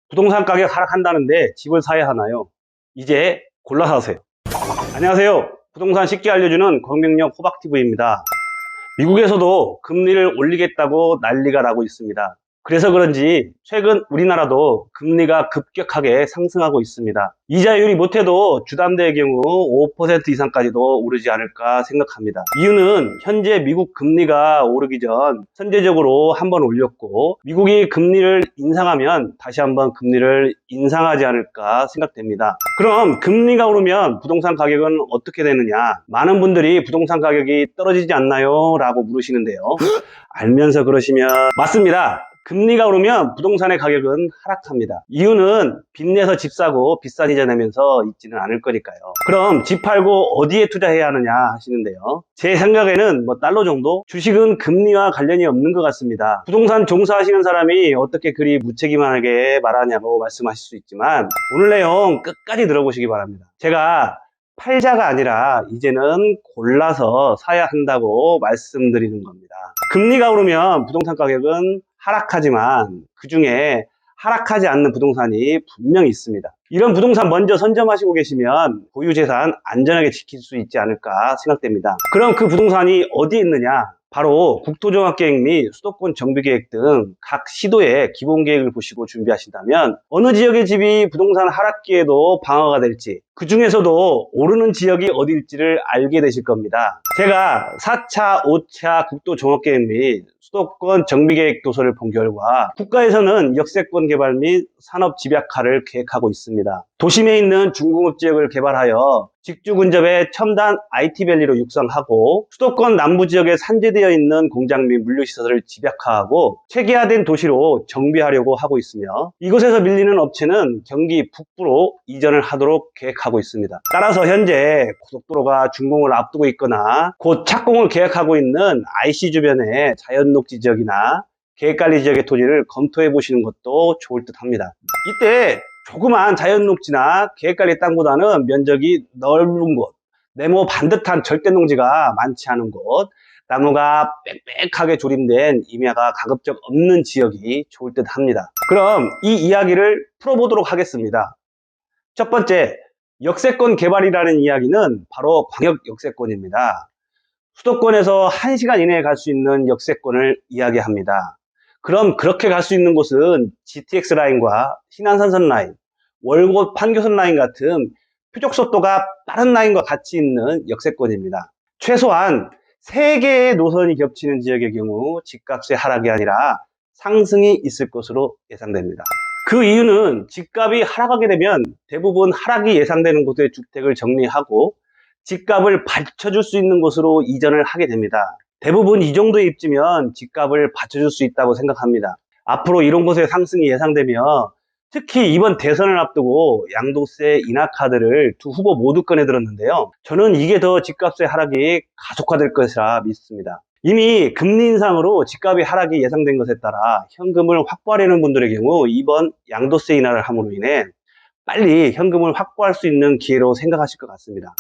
부동산 가격 하락한다는데 집을 사야 하나요? 이제 골라서 하세요. 안녕하세요. 부동산 쉽게 알려주는 광명역 호박TV입니다. 미국에서도 금리를 올리겠다고 난리가 나고 있습니다. 그래서 그런지 최근 우리나라도 금리가 급격하게 상승하고 있습니다. 이자율이 못해도 주담대의 경우 5% 이상까지도 오르지 않을까 생각합니다. 이유는 현재 미국 금리가 오르기 전 선제적으로 한번 올렸고, 미국이 금리를 인상하면 다시 한번 금리를 인상하지 않을까 생각됩니다. 그럼 금리가 오르면 부동산 가격은 어떻게 되느냐? 많은 분들이 부동산 가격이 떨어지지 않나요? 라고 물으시는데요. 알면서 그러시면 맞습니다. 금리가 오르면 부동산의 가격은 하락합니다. 이유는 빚내서 집 사고 비싼 이자 내면서 있지는 않을 거니까요. 그럼 집 팔고 어디에 투자해야 하느냐 하시는데요. 제 생각에는 달러 정도? 주식은 금리와 관련이 없는 것 같습니다. 부동산 종사하시는 사람이 어떻게 그리 무책임하게 말하냐고 말씀하실 수 있지만, 오늘 내용 끝까지 들어보시기 바랍니다. 제가 팔자가 아니라 이제는 골라서 사야 한다고 말씀드리는 겁니다. 금리가 오르면 부동산 가격은 하락하지만 그 중에 하락하지 않는 부동산이 분명히 있습니다. 이런 부동산 먼저 선점하시고 계시면 보유재산 안전하게 지킬 수 있지 않을까 생각됩니다. 그럼 그 부동산이 어디에 있느냐? 바로 국토종합계획 및 수도권 정비계획 등 각 시도의 기본계획을 보시고 준비하신다면 어느 지역의 집이 부동산 하락기에도 방어가 될지, 그 중에서도 오르는 지역이 어디일지를 알게 되실 겁니다. 제가 4차, 5차 국토종합계획 및 수도권 정비계획 도서를 본 결과 국가에서는 역세권 개발 및 산업 집약화를 계획하고 있습니다. 도심에 있는 중공업 지역을 개발하여 직주 근접의 첨단 IT밸리로 육성하고, 수도권 남부 지역에 산재되어 있는 공장 및 물류시설을 집약화하고 체계화된 도시로 정비하려고 하고 있으며, 이곳에서 밀리는 업체는 경기 북부로 이전을 하도록 계획하고 있습니다. 따라서 현재 고속도로가 준공을 앞두고 있거나 곧 착공을 계획하고 있는 IC 주변의 자연녹지 지역이나 계획관리 지역의 토지를 검토해 보시는 것도 좋을 듯 합니다. 이때 조그만 자연녹지나 계획관리 땅보다는 면적이 넓은 곳, 네모 반듯한 절대농지가 많지 않은 곳, 나무가 빽빽하게 조림된 임야가 가급적 없는 지역이 좋을 듯 합니다. 그럼 이 이야기를 풀어보도록 하겠습니다. 첫 번째, 역세권 개발이라는 이야기는 바로 광역 역세권입니다. 수도권에서 1시간 이내에 갈 수 있는 역세권을 이야기합니다. 그럼 그렇게 갈 수 있는 곳은 GTX 라인과 신안산선 라인, 월곶 판교선 라인 같은 표적 속도가 빠른 라인과 같이 있는 역세권입니다. 최소한 3개의 노선이 겹치는 지역의 경우 집값의 하락이 아니라 상승이 있을 것으로 예상됩니다. 그 이유는 집값이 하락하게 되면 대부분 하락이 예상되는 곳의 주택을 정리하고 집값을 받쳐줄 수 있는 곳으로 이전을 하게 됩니다. 대부분 이 정도의 입지면 집값을 받쳐줄 수 있다고 생각합니다. 앞으로 이런 곳의 상승이 예상되며, 특히 이번 대선을 앞두고 양도세 인하 카드를 두 후보 모두 꺼내들었는데요. 저는 이게 더 집값의 하락이 가속화될 것이라 믿습니다. 이미 금리 인상으로 집값의 하락이 예상된 것에 따라 현금을 확보하려는 분들의 경우 이번 양도세 인하를 함으로 인해 빨리 현금을 확보할 수 있는 기회로 생각하실 것 같습니다.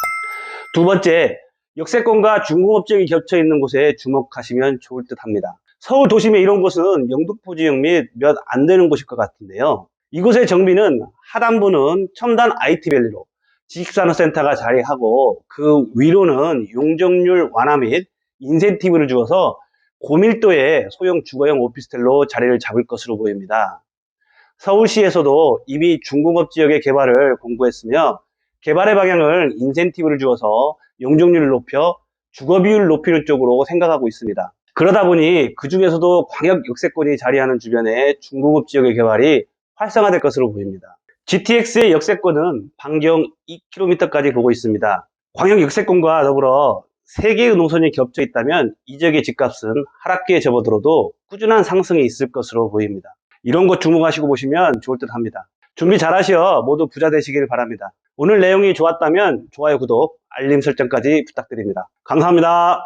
두 번째, 역세권과 중공업 지역이 겹쳐 있는 곳에 주목하시면 좋을 듯 합니다. 서울 도심의 이런 곳은 영등포 지역 및 몇 안 되는 곳일 것 같은데요. 이곳의 정비는 하단부는 첨단 IT밸리로 지식산업센터가 자리하고, 그 위로는 용적률 완화 및 인센티브를 주어서 고밀도의 소형 주거형 오피스텔로 자리를 잡을 것으로 보입니다. 서울시에서도 이미 중공업 지역의 개발을 공고했으며, 개발의 방향을 인센티브를 주어서 용적률을 높여 주거 비율을 높이는 쪽으로 생각하고 있습니다. 그러다 보니 그 중에서도 광역 역세권이 자리하는 주변의 중공업 지역의 개발이 활성화될 것으로 보입니다. GTX의 역세권은 반경 2km까지 보고 있습니다. 광역 역세권과 더불어 3개의 노선이 겹쳐 있다면 이 지역의 집값은 하락기에 접어들어도 꾸준한 상승이 있을 것으로 보입니다. 이런 것 주목하시고 보시면 좋을 듯 합니다. 준비 잘 하시어 모두 부자 되시길 바랍니다. 오늘 내용이 좋았다면 좋아요, 구독, 알림 설정까지 부탁드립니다. 감사합니다.